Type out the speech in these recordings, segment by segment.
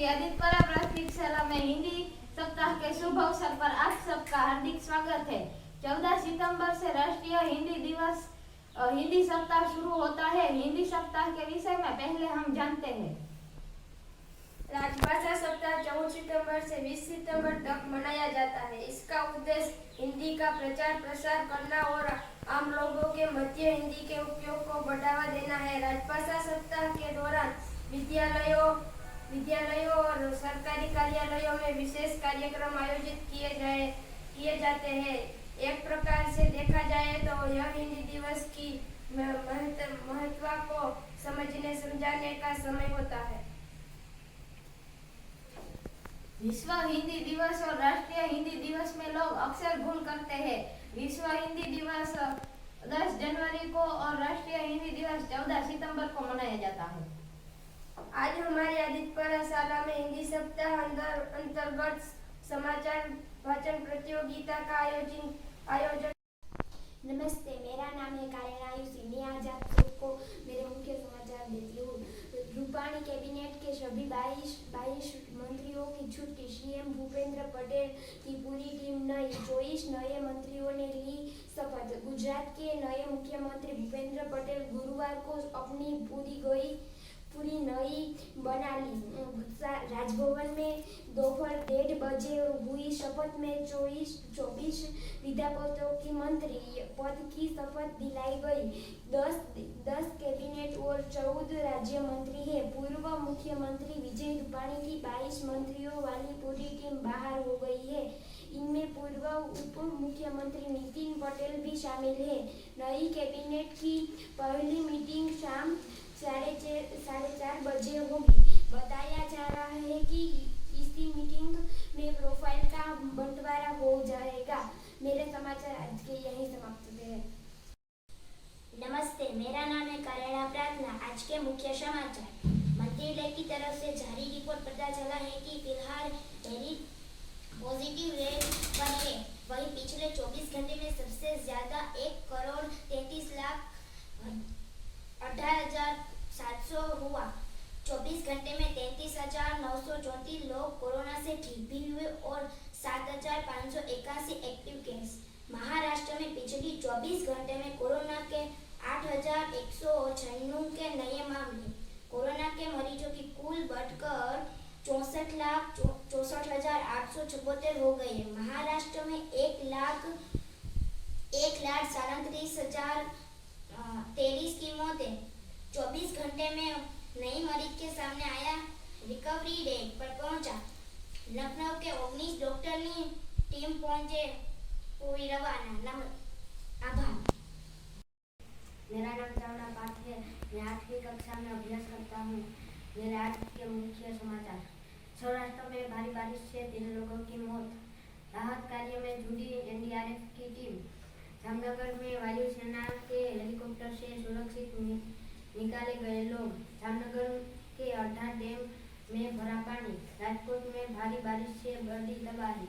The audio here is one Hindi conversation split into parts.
श्री आदित्यपुरा प्राथमिक शाला में हिंदी सप्ताह के शुभ अवसर पर आप सबका हार्दिक स्वागत है। 14 सितंबर से राष्ट्रीय हिंदी सप्ताह शुरू होता है। हिंदी सप्ताह के विषय में पहले हम जानते हैं। राजभाषा सप्ताह 14 सितंबर से 20 सितंबर तक मनाया जाता है। इसका उद्देश्य हिंदी का प्रचार प्रसार करना और आम लोगों के मध्य हिंदी के उपयोग को बढ़ावा देना है। राजभाषा सप्ताह के दौरान विद्यालयों और सरकारी कार्यालयों में विशेष कार्यक्रम आयोजित किए जाते हैं। एक प्रकार से देखा जाए तो यह हिंदी दिवस की महत्व को समझाने का समय होता है। विश्व हिंदी दिवस और राष्ट्रीय हिंदी दिवस में लोग अक्सर भूल करते हैं। विश्व हिंदी दिवस 10 जनवरी को और राष्ट्रीय हिंदी दिवस 14 सितंबर को मनाया जाता है। आज हमारी आदित्यपुरा शाला में हिंदी सप्ताह अंतर्गत समाचार वाचन प्रतियोगिता का आयोजन। नमस्ते, मेरा नाम है कारिना आयुषी। मैं आज आप सबको मेरे मुख्य समाचार देती हूँ। रूपाणी कैबिनेट के सभी 22 मंत्रियों की छुट्टी। सीएम भूपेंद्र पटेल की पूरी टीम नई। 24 नए मंत्रियों ने ली शपथ। गुजरात के नए मुख्यमंत्री भूपेंद्र पटेल गुरुवार को अपनी पूरी नई बना ली। राजभवन में दोपहर 1:30 बजे हुई शपथ में 24 विधायकों की मंत्री पद की शपथ दिलाई गई। 10 कैबिनेट और 14 राज्य मंत्री हैं। पूर्व मुख्यमंत्री विजय रूपाणी की 22 मंत्रियों वाली पूरी टीम बाहर हो गई है। इनमें पूर्व उप मुख्यमंत्री नितिन पटेल भी शामिल है। नई कैबिनेट की पहली मीटिंग शाम 4:30 बजे होगी। बताया जा रहा है कि इसी मीटिंग में प्रोफाइल का बंटवारा हो जाएगा। मेरे समाचार आज के यही समाप्त होते हैं। नमस्ते, मेरा नाम है करेणा प्रार्थना। आज के मुख्य समाचार। मंत्रालय की तरफ से जारी रिपोर्ट पता चला है कि फिलहाल मेरी पॉजिटिव रेट पर है। वहीं पिछले 24 घंटे में सबसे ज्यादा 1,33,18,700 हुआ। 24 घंटे में 33,934 लोग कोरोना से ठीक भी हुए और 7,581 एक्टिव केस। महाराष्ट्र में पिछली 24 घंटे में कोरोना के 8,196 के नए मामले। कोरोना के मरीजों की कुल बढ़कर 64,64,876 हो गई है। महाराष्ट्र में 1,37,033 की मौतें। 24 घंटे में नई मरीज के सामने आया। रिकवरी रेट पर पहुंचा। लखनऊ के 19 डॉक्टरनी टीम पहुंचे हुई रवाना। आभार। मेरा नाम चावड़ा पाठ है। मैं 8वीं कक्षा में अभ्यास करता हूँ। मेरे आज के मुख्य समाचार। सौराष्ट्र में भारी बारिश से 3 लोगों की मौत। राहत कार्य में जुटी एनडीआरएफ की टीम। जामनगर में वायुसेना के हेलीकॉप्टर से सुरक्षित निकाले गए लोग। जामनगर के 18 डैम में भरा पानी। राजकोट में भारी बारिश से बढ़ी तबाही।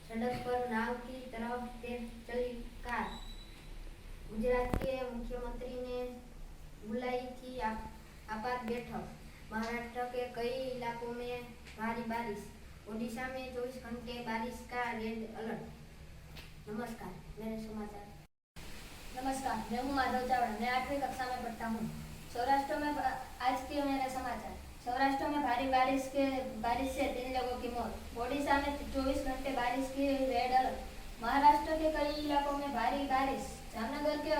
सड़क पर नाव की तरफ तेज चली कार। गुजरात के मुख्यमंत्री ने बुलाई थी आपात बैठक। महाराष्ट्र के कई इलाकों में भारी बारिश। ओडिशा में 24 घंटे बारिश का रेड अलर्ट। नमस्कार, मेरे समाचार। नमस्कार, मैं हूँ माधव चावड़ा। मैं 8वीं कक्षा में पढ़ता हूँ। सौराष्ट्र में आज के मेरे समाचार। सौराष्ट्र में भारी बारिश से 3 लोगों की मौत। ओडिशा में 24 घंटे बारिश की रेड अलर्ट। महाराष्ट्र के कई इलाकों में भारी बारिश। जामनगर के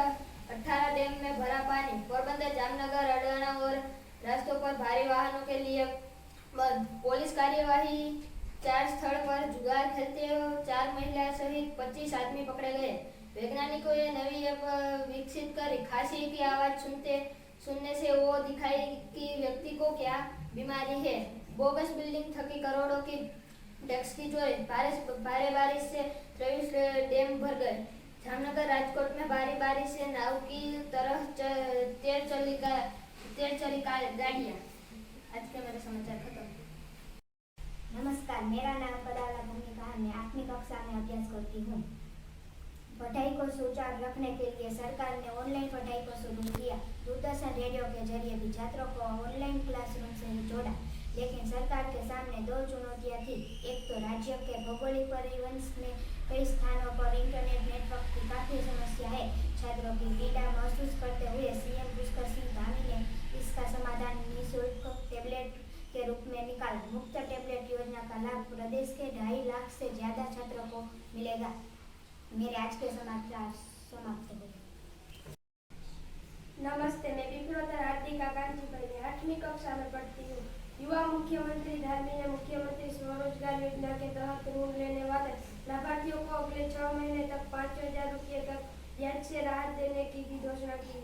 18 डैम में भरा पानी। पोरबंदर, जामनगर, अडाना और रास्तों पर भारी वाहनों के लिए पुलिस कार्यवाही। 4 स्थल पर जुगार खेलते हुए 4 महिला सहित 25 आदमी पकड़े गए। वैज्ञानिकों ने नई ऐप विकसित करी। खांसी की आवाज सुनने से वो दिखाई कि व्यक्ति को क्या बीमारी है। बोगस बिल्डिंग थकी करोड़ों की टैक्स की चोरी। भारी बारिश से 23 डैम भर गए। जामनगर, राजकोट में भारी बारिश से नाव की तरह तेज चली गाड़ियाँ। आज के मेरे समाचार खत्म। नमस्कार, मेरा नाम पदावला भूमिका है। मैं 8वीं कक्षा में अभ्यास करती हूँ। पढ़ाई को सुचारू रखने के लिए सरकार ने ऑनलाइन पढ़ाई को शुरू किया। दूरदर्शन रेडियो के जरिए भी छात्रों को ऑनलाइन क्लासरूम से जोड़ा, लेकिन सरकार के सामने राज्य के भौगोलिक परिवंश में कई स्थानों पर इंटरनेट नेटवर्क की काफ़ी समस्या है। छात्रों की पीड़ा महसूस करते हुए सीएम पुष्कर सिंह धामी ने इसका समाधान निःशुल्क टैबलेट के रूप में निकाला। मुफ्त टैबलेट योजना का लाभ प्रदेश के 2.5 लाख से ज़्यादा छात्रों को मिलेगा। मेरे आज के समाचार समाप्त हुए। नमस्ते, मैं विप्रोत्तर हार्दिका कांचीभाई, मैं 8वीं कक्षा में पढ़ती हूँ। युवा मुख्यमंत्री धामी ने मुख्यमंत्री स्वरोजगार योजना के तहत ऋण लेने वाले लाभार्थियों को अगले 6 महीने तक 5,000 रुपये तक ब्याज से राहत देने की भी घोषणा की।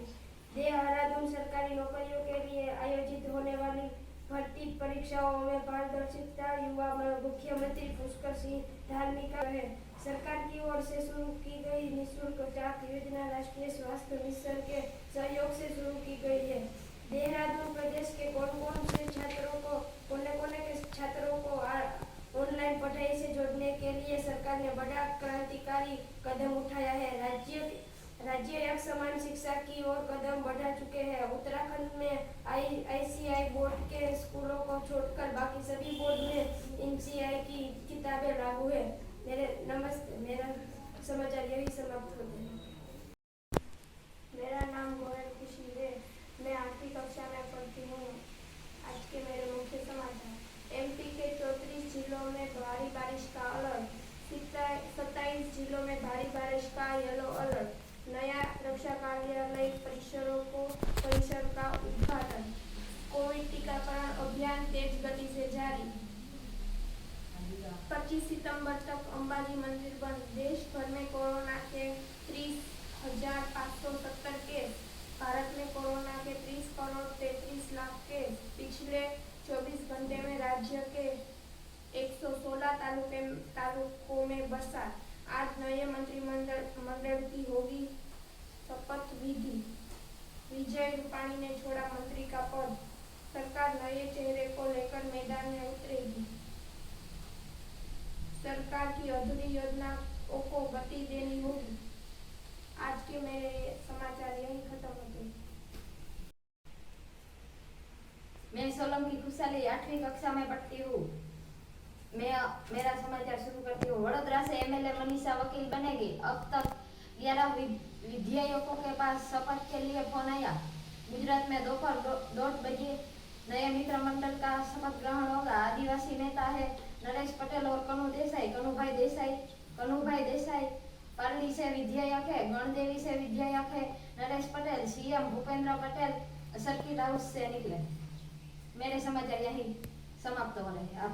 देहरादून सरकारी नौकरियों के लिए आयोजित होने वाली भर्ती परीक्षाओं में पारदर्शिता युवा मुख्यमंत्री पुष्कर सिंह धामी का है। सरकार की ओर से शुरू की गई निःशुल्क जांच योजना राष्ट्रीय स्वास्थ्य मिशन के सहयोग से शुरू की गई है। देहरादून प्रदेश के कोने के छात्रों को ऑनलाइन पढ़ाई से जोड़ने के लिए सरकार ने बड़ा क्रांतिकारी कदम उठाया है। राज्य एक समान शिक्षा की ओर कदम बढ़ा चुके हैं। उत्तराखंड में ICI बोर्ड के स्कूलों को छोड़कर बाकी सभी बोर्ड में NCI की किताबें लागू है। नमस्ते, मेरा समाचार यही समाप्त होते हैं। मेरा नाम गोयल खुशी है, मैं 8वीं कक्षा में पढ़ती हूँ। आज के मेरे मुख्य समाचार। MP के 34 जिलों में भारी बारिश का अलर्ट, 27 जिलों में भारी बारिश का येलो अलर्ट। नया रक्षा कार्यालय परिसर का उद्घाटन। कोविड टीकाकरण अभियान तेज गति से जारी। 25 सितंबर तक अंबाजी मंदिर बंद। देश भर में कोरोना के 30,570 केस। भारत में कोरोना के 30 करोड़ 33 लाख केस। पिछले 24 घंटे में राज्य के 116 तालुकों में बसा। आज नए मंत्रिमंडल की होगी शपथ विधि। विजय रूपाणी ने छोड़ा मंत्री का पद। सरकार नए चेहरे को लेकर मैदान में उतरेगी। सरकार की अधूरी योजनाओं को गति देनी होगी। आज के मेरे समाचार यही खत्म होते हैं। मैं सोलंकी खुशाली 8वीं कक्षा में पढ़ती हूँ। मैं मेरा समाचार शुरू करती हूँ। वडोदरा से MLA मनीषा वकील बनेगी। अब तक 11 विधायकों के पास शपथ के लिए फोन आया। गुजरात में दोपहर 2:30 बजे नए मित्र मंडल का शपथ ग्रहण होगा। आदिवासी नेता है नरेश पटेल और कनुभाई देसाई। पारडी से विधायक है, गणदेवी से विधायक है Naresh Patel. CM Bhupendra Patel circuit house से निकले। मेरे समाचार यही समाप्त हो रहे हैं। अब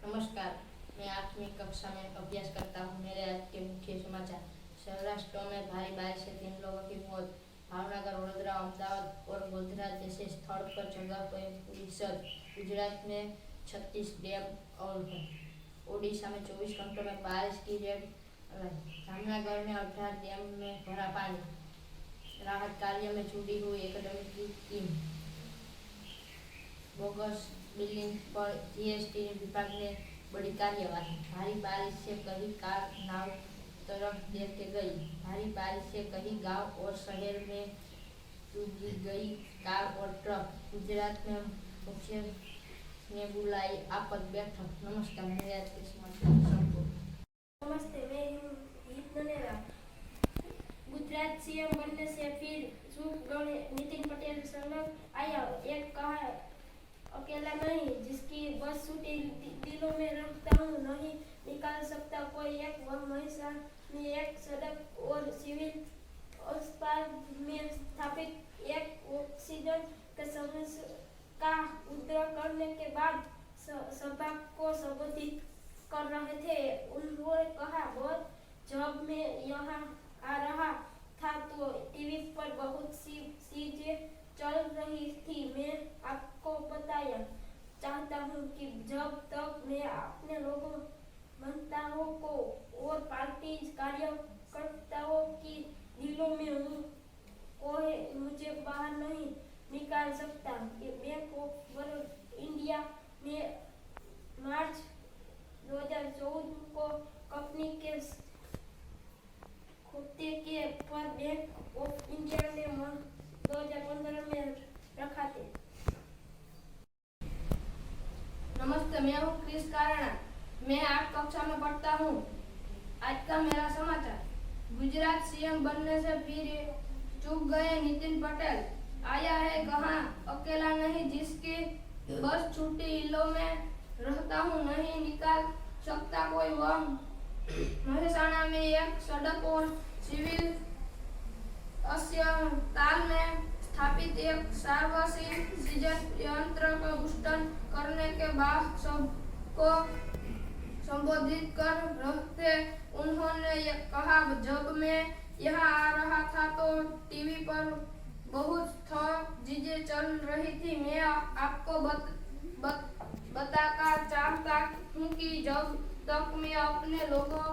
नमस्कार, मैं 8वीं कक्षा में अभ्यास करता हूँ। मेरे आज के मुख्य समाचार। सौराष्ट्र में भारी बारिश से 3 लोगों की मौत। भावनगर, वडोदरा, अमदावाद और गोधरा जैसे स्थल पर जगह पर विसर्जन। गुजरात में 36 डैम और है। ओडिशा में 24 घंटों में बारिश की रेड अलर्ट। जामनगर में 18 डैम में भरा पानी। राहत कार्य में जुटी हुई एकेडमी की टीम। बोगस बिलिंग पर GST विभाग ने बड़ी कार्यवाही। भारी बारिश से कई कार नाव तरफ देख के गई। भारी बारिश से कई गांव और शहर में डूब गई कार और ट्रक। गुजरात में मुख्य ने बुलाई आपात बैठक। नमस्कार, मेरे आज के समाचार संपूर्ण। नमस्ते, मैं हूँ हित ननेरा। गुजरात CM बनने से फिर सुख गणे नितिन पटेल संग आया। एक कहा अकेला नहीं, जिसकी बस छूटी दिलों में रखता हूँ नहीं निकाल सकता कोई। एक वह महिषा में एक सड़क और सिविल अस्पताल में स्थापित एक ऑक्सीजन के समस्या का उद्घाटन करने के बाद सभा को संबोधित कर रहे थे। उन्होंने कहा, बहुत जब मैं यहाँ आ रहा था तो टीवी पर बहुत सी चीजें चल रही थी। मैं आपको बताया चाहता हूँ कि जब तक मैं अपने लोगों जनताओं को और पार्टी कार्यकर्ताओं की दिलों में हूँ, कोई मुझे बाहर नहीं निकाल सकता। बैंक ऑफ इंडिया ने मार्च 2014 को कंपनी के खाते के पर बैंक ऑफ इंडिया ने 2015 में रखा थे। नमस्ते, मैं हूँ क्रिस कारणा। मैं 8 कक्षा में पढ़ता हूँ। आज का मेरा समाचार। गुजरात सीएम बनने से फिर चूक गए नितिन पटेल। आया है कहाँ, अकेला नहीं, जिसकी बस छूटी इलो में रहता हूँ, नहीं निकाल सकता कोई वम। महेसाणा में एक सड़क और सिविल अस्पताल में स्थापित एक सार्वजनिक सीजन यंत्र का उद्घाटन करने के बाद सबको संबोधित कर रहे उन्होंने कहा, जब मैं यहाँ आ रहा था तो टीवी पर बहुत चीजें चल रही थी। मैं आपको बताना चाहता हूँ कि जब तक मैं अपने लोगों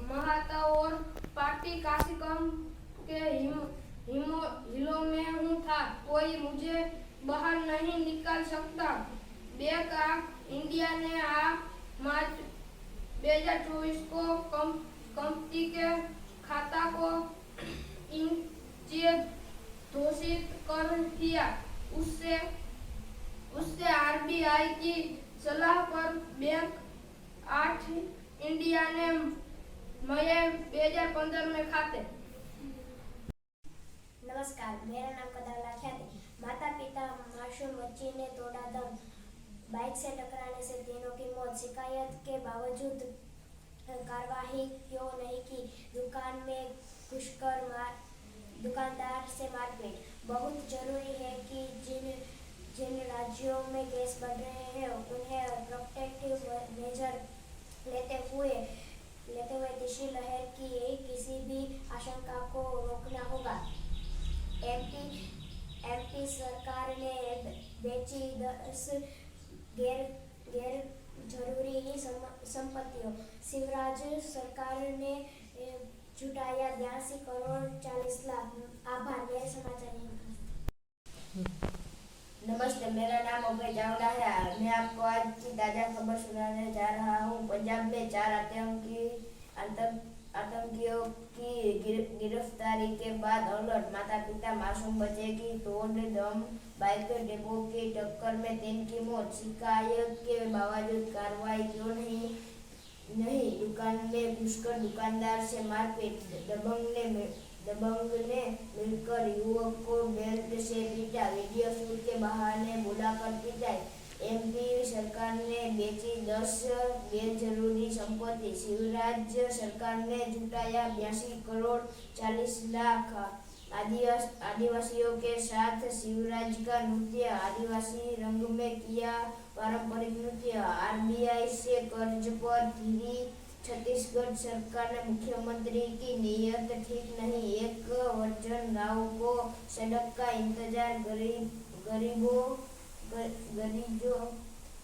महता और पार्टी कार्यक्रम के हिलों में हूँ था, कोई मुझे बाहर नहीं निकाल सकता। बैंक ऑफ इंडिया ने मार्च 2024 को कंपनी के खाता को घोषित कर दिया। उससे आरबीआई की सलाह पर बैंक ऑफ इंडिया ने मई 2015 में खाते। नमस्कार, मेरा नाम कदाला ख्याति। माता पिता मासूम बच्ची ने तोड़ा दम, बाइक से टकराने से तीनों की मौत। शिकायत के बावजूद कार्रवाई क्यों नहीं की? दुकान में घुसकर दुकानदार से मारपीट। बहुत जरूरी है कि जिन राज्यों में केस बढ़ रहे हैं उन्हें प्रोटेक्टिव मेजर लेते हुए तीसरी लहर की किसी भी आशंका को रोकना होगा। एमपी सरकार ने बेची 10 गैर जरूरी संपत्तियों। शिवराज सरकार ने जुटाया 82 करोड़ 40 लाख। आभार। मेरे समाचार नहीं। नमस्ते, मेरा नाम अभय चावला है। मैं आपको आज की ताजा खबर सुनाने जा रहा हूँ। पंजाब में 4 आतंकियों की गिरफ्तारी के बाद अलर्ट। माता पिता मासूम बच्चे की तोड़ दम, बाइक डिपो की टक्कर में 3 की मौत। शिकायत के बावजूद कार्रवाई क्यों नहीं? दुकान में घुसकर दुकानदार से मारपीट। दबंग ने मिलकर युवक को बेल्ट से पीटा। वीडियो शूट के बहाने बुलाकर पिटाई। एमपी सरकार ने बेची 10 गैर जरूरी संपत्ति। शिवराज सरकार ने जुटाया 82 करोड़ 40 लाख। आदिवासियों के साथ शिवराज का नृत्य। आदिवासी रंग में किया पारंपरिक नृत्य। आरबीआई से कर्ज पर घिरी छत्तीसगढ़ सरकार ने। मुख्यमंत्री की नीयत ठीक नहीं। एक दर्जन गांव को सड़क का इंतजार। गरीबों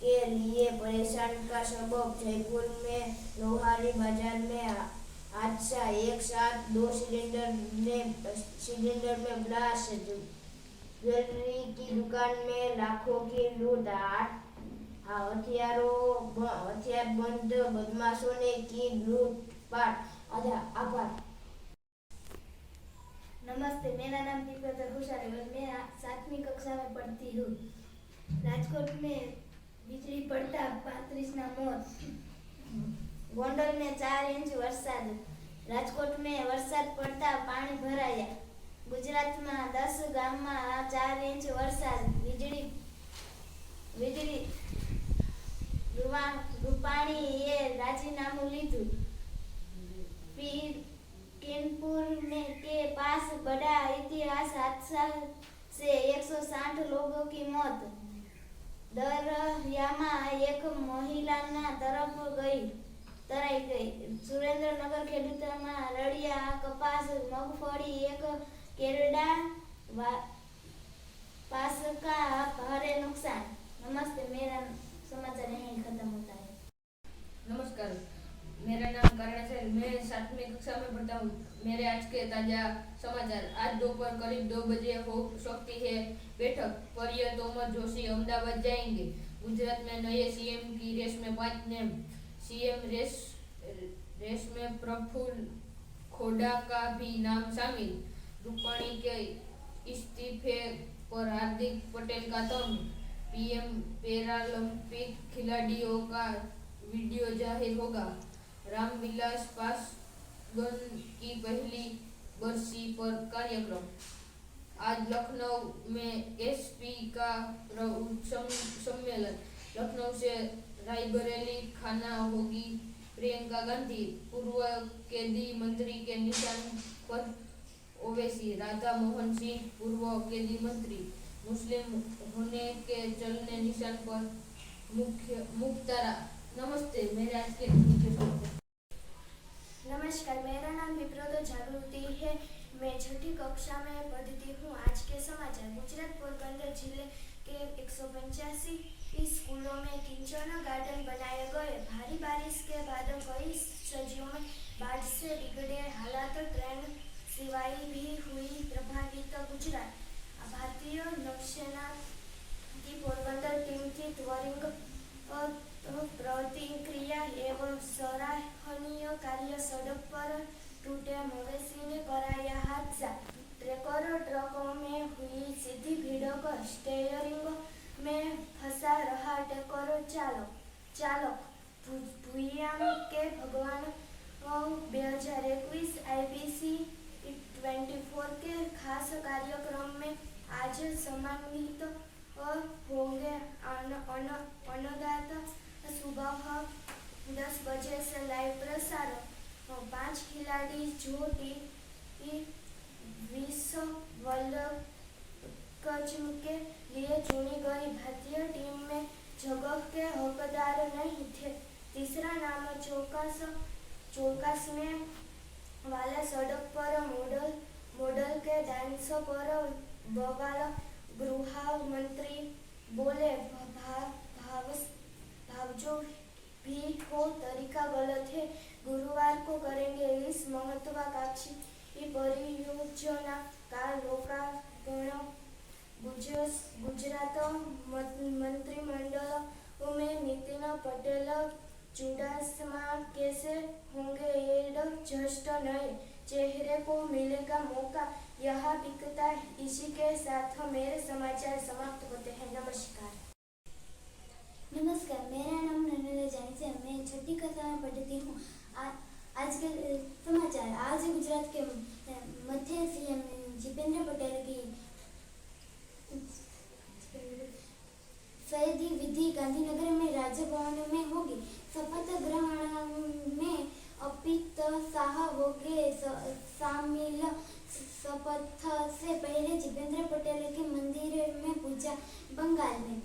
के लिए परेशान का सबब। जयपुर में लोहारी बाजार में हादसा। एक साथ 2 सिलेंडर में ब्लास्ट। ज्वेलरी की दुकान में लाखों की लूट। हथियारबंद बदमाशों ने की लूटपाट। आभार। नमस्ते, मेरा नाम दीपक खुशारी है। मैं 7वीं कक्षा में पढ़ती हूँ। राजकोट में बिजली પડતા 35 ના મોત। ગોંડલ में 4 इंच વરસાદ। રાજકોટ में વરસાદ પડતા પાણી ભરાયા। ગુજરાતમાં 10 ગામમાં 4 इंच વરસાદ। વીજળી રૂપાણીએ રાજીનામું લીધું। पीरकिनपुर में के पास बड़ा इतिहास हादसा से 160 लोगों की मौत। दरियाમાં एक महिलाના તરાઈ ગઈ। સુરેન્દ્રનગર ખેડૂતોમાં રળિયા, કપાસ, મગફળી, એક કેરડા पास का भारे नुकसान। नमस्ते, मेरा समाचार यहीं खत्म होता है। नमस्कार, मेरा नाम करण है। मैं 7वीं कक्षा में पढ़ता हूँ। मेरे आज के ताजा समाचार। आज दोपहर करीब 2 बजे हो सकती है बैठक। परिया तोमर जोशी अहमदाबाद जाएंगे। गुजरात में नए सीएम की रेस में 5 नाम। सीएम रेस में प्रफुल्ल खोड़ा का भी नाम शामिल। रूपाणी के इस्तीफे पर हार्दिक पटेल का तंज। पीएम पैरालंपिक खिलाड़ियों का वीडियो जाहिर होगा। रामविलास पासवान की पहली बरसी पर कार्यक्रम। आज लखनऊ में एसपी का सम्मेलन। लखनऊ से रायबरेली खाना होगी प्रियंका गांधी। पूर्व कैदी मंत्री के निशान पर ओवैसी। राधा मोहन सिंह पूर्व कैदी मंत्री। मुस्लिम होने के चलने निशान पर मुख्तारा। नमस्ते, मेरे आज के मुख्य नमस्कार, मेरा नाम विप्रोदो जागृति है। मैं 6ठी कक्षा में पढ़ती हूँ। आज के समाचार। गुजरात पोरबंदर जिले के 185 स्कूलों में किचन गार्डन बनाए गए। भारी बारिश के बाद कई राज्यों में बाढ़ से बिगड़े हालात। ट्रेन सेवाएं भी हुई प्रभावित। गुजरात भारतीय नौसेना की पोरबंदर टीम की त्वरित प्रतिक्रिया एवं सराहनीय कार्य। सड़क पर टूटे मवेशी ने कराया हादसा। ट्रैक्टर ट्रकों में हुई सीधी भिड़ंत। स्टीयरिंग में फंसा रहा ट्रैक्टर चालक। भूयाम के भगवान 2021 IBC 24 के खास कार्यक्रम में आज सम्मानित होंगे अन्नदाता। सुबह 10 बजे से लाइव प्रसारण। 5 खिलाड़ी जो विश्व वर्ल्ड कप के लिए चुनी गई भारतीय टीम में जगह के हकदार नहीं थे। तीसरा नाम चौकास में वाले सड़क पर मॉडल के डांस पर बवाल। गृह मंत्री बोले भावजो भी हो तरीका गलत है। गुरुवार को करेंगे इस महत्वाकांक्षी परियोजना का लोकार्पण। गुजरात मंत्रिमंडल में नितिन पटेल चुड़ासमा कैसे होंगे एडजस्ट? नए चेहरे को मिलेगा मौका। यह बिकता है। इसी के साथ मेरे समाचार समाप्त होते हैं। नमस्कार, मेरा नाम नन्हे जानी से। मैं 6ठी कक्षा में पढ़ती हूँ। आज के समाचार। आज गुजरात के मध्य सीएम जितेंद्र पटेल की शपथ विधि गांधीनगर में राजभवन में होगी। शपथ ग्रहण में अमित शाह होंगे शामिल। शपथ से पहले जितेंद्र पटेल के मंदिर में पूजा। बंगाल में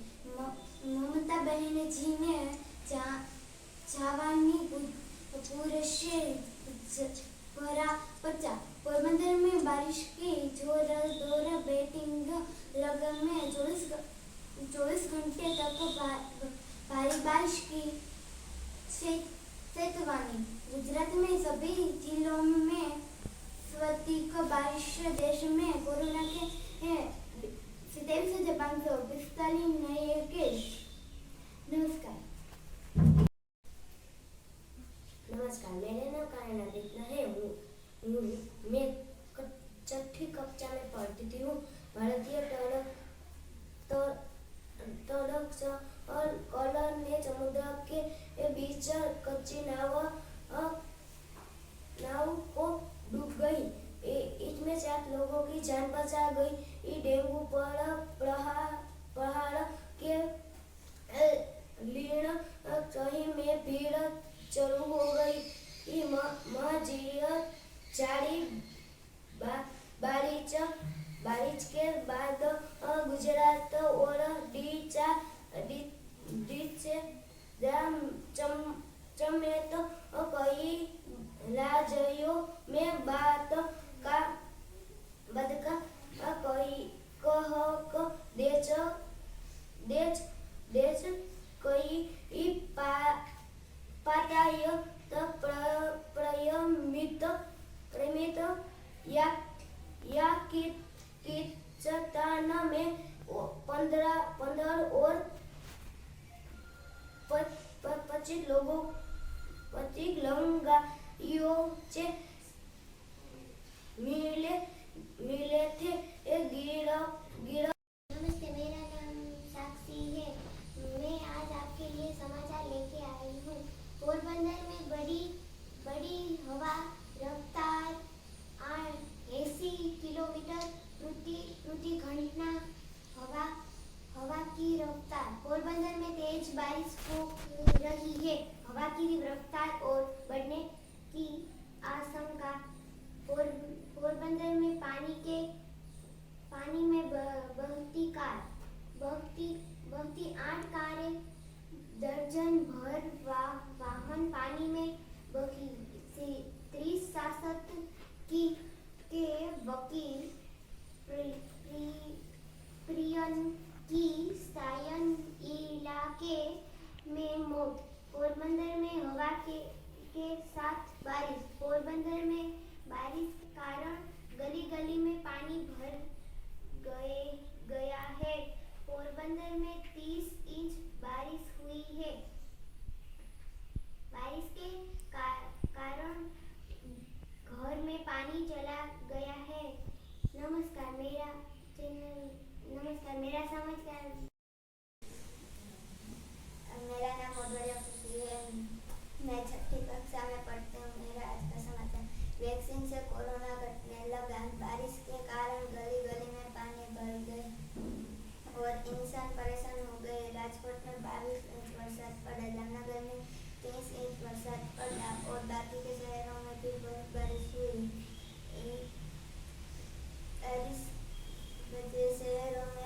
ममता बनर्जी ने जावानी पुरुषे भरा पर्चा। पोरबंदर में बारिश की जोरदार बैटिंग। लगन में 24 घंटे तक भारी बारिश की चेतावनी। गुजरात में सभी जिलों में स्वातिक बारिश। देश में कोरोना के 27,545 नए केस। नमस्कार, मेरा नाम कायना देखना है। मैं 6ठी कक्षा में पढ़ती हूँ। भारतीय कलर ने समुद्र के बीच कच्ची नाव को डूब गई। इसमें 7 लोगों की जान बचा गई। डेंगू पर पहाड़ के लीण सही में भीड़ चालू हो गई। जारी बारिश के बाद गुजरात और समेत कई राज्यों में बात का देश कई पातायत प्रमित या किर्गिस्तान में 15 और 25 लोगों से मिले थे। नमस्ते, मेरा नाम साक्षी है। मैं आज आपके लिए समाचार लेके आई हूँ। की रफ्तार। पोरबंदर में तेज बारिश हो रही है। हवा की रफ्तार और बढ़ने की आशंका। पोरबंदर में पानी में बहती 8 कारें, दर्जन भर वाहन पानी में बही। 30 शासक के वकील प्रियन की सायन इलाके में मौत। पोरबंदर में हवा के साथ बारिश। पोरबंदर में बारिश के कारण गली गली में पानी भर गया है। पोरबंदर में 30 इंच बारिश हुई है। बारिश के कारण घर में पानी चला गया है। नमस्कार, मेरा समाचार। मेरा नाम मोडवालिया खुशी है। मैं 6ठी कक्षा में पढ़ती हूँ। मेरा आज का समाचार। वैक्सीन से कोरोना घटने लगा। बारिश के कारण गली गली में पानी भर गए और इंसान परेशान हो गए। राजकोट में 22 इंच बरसात पड़ा। जामनगर में 30 इंच बरसात पड़ा और बाकी के शहरों में भी बहुत बारिश हुई। इस वजह से शहरों में